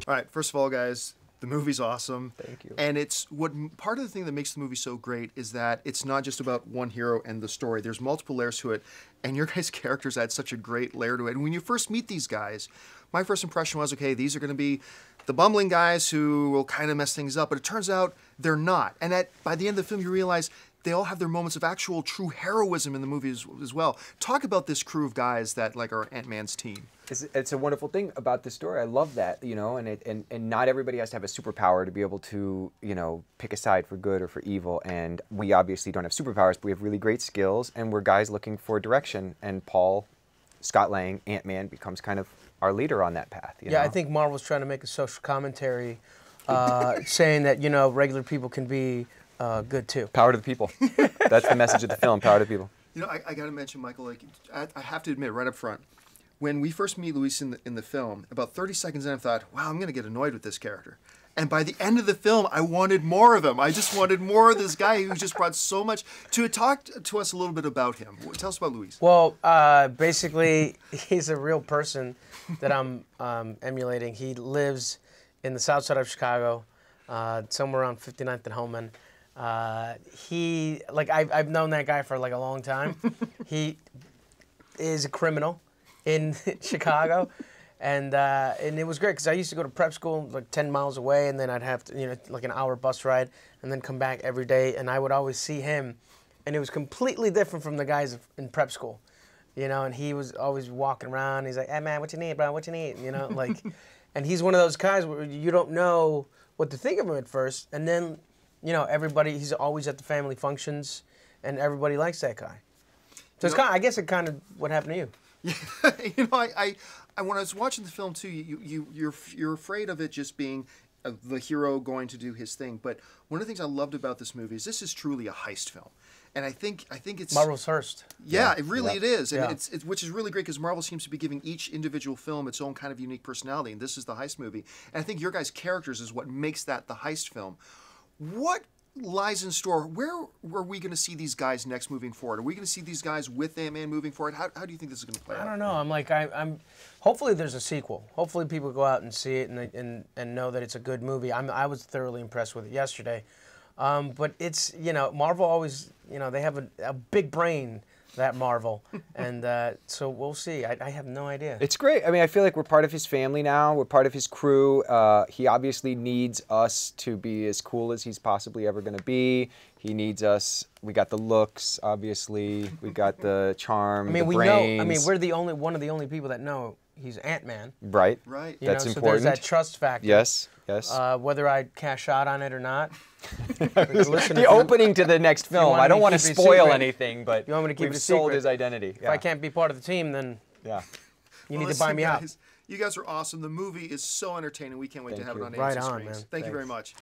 All right, first of all, guys, the movie's awesome. Thank you. And part of the thing that makes the movie so great is that it's not just about one hero and the story. There's multiple layers to it, and your guys' characters add such a great layer to it. And when you first meet these guys, my first impression was, okay, these are going to be the bumbling guys who will kind of mess things up, but it turns out they're not. And by the end of the film, you realize they all have their moments of actual true heroism in the movie as well. Talk about this crew of guys that like are Ant-Man's team. It's a wonderful thing about this story. I love that, you know, and not everybody has to have a superpower to be able to, you know, pick a side for good or for evil. And we obviously don't have superpowers, but we have really great skills, and we're guys looking for direction. And Scott Lang, Ant-Man, becomes kind of our leader on that path. You know? I think Marvel's trying to make a social commentary, saying that, you know, regular people can be good too. Power to the people. That's the message of the film. Power to the people. You know, I got to mention, Michael. Like, I have to admit, right up front, when we first meet Luis in the film, about 30 seconds in, I thought, wow, I'm going to get annoyed with this character. And by the end of the film, I wanted more of him. I just wanted more of this guy who just brought so much to talk to us a little bit about him. Tell us about Luis. Well, basically, he's a real person that I'm emulating. He lives in the south side of Chicago, somewhere around 59th and Holman. I've known that guy for like a long time. He is a criminal in Chicago, and it was great because I used to go to prep school like 10 miles away, and then I'd have to, you know, like an hour bus ride, and then come back every day, and I would always see him, and it was completely different from the guys in prep school, you know, and he was always walking around. He's like, hey man, what you need, bro? What you need? You know, like, and he's one of those guys where you don't know what to think of him at first, and then, you know, he's always at the family functions, and everybody likes that guy. So it's I guess it kind of what happened to you. Yeah, you know, I when I was watching the film too, you're afraid of it just being the hero going to do his thing. But one of the things I loved about this movie is this is truly a heist film, and I think it's Marvel's first. Yeah, it is, and yeah. it's which is really great because Marvel seems to be giving each individual film its own kind of unique personality, and this is the heist movie. And I think your guys' characters is what makes that the heist film. What lies in store? Where are we going to see these guys next moving forward? Are we going to see these guys with Ant-Man moving forward? How do you think this is going to play out? I don't know. I'm hopefully there's a sequel. Hopefully people go out and see it and know that it's a good movie. I was thoroughly impressed with it yesterday. But it's, you know, Marvel always, you know, they have a big brain, that Marvel, and so we'll see. I have no idea. It's great. I mean, I feel like we're part of his family now. We're part of his crew. He obviously needs us to be as cool as he's possibly ever going to be. He needs us. We got the looks, obviously. We got the charm, the brains. I mean, we're one of the only people that know he's Ant-Man. Right. Right. That's so important. There's that trust factor. Yes. Yes. Whether I cash out on it or not. The opening to the next film. I don't want to spoil anything, but you want me to keep we've it sold secret? his identity. If I can't be part of the team, then you need to buy me out. You guys are awesome. The movie is so entertaining. We can't wait to have it on AMC Right on, screens. man. Thank you very much.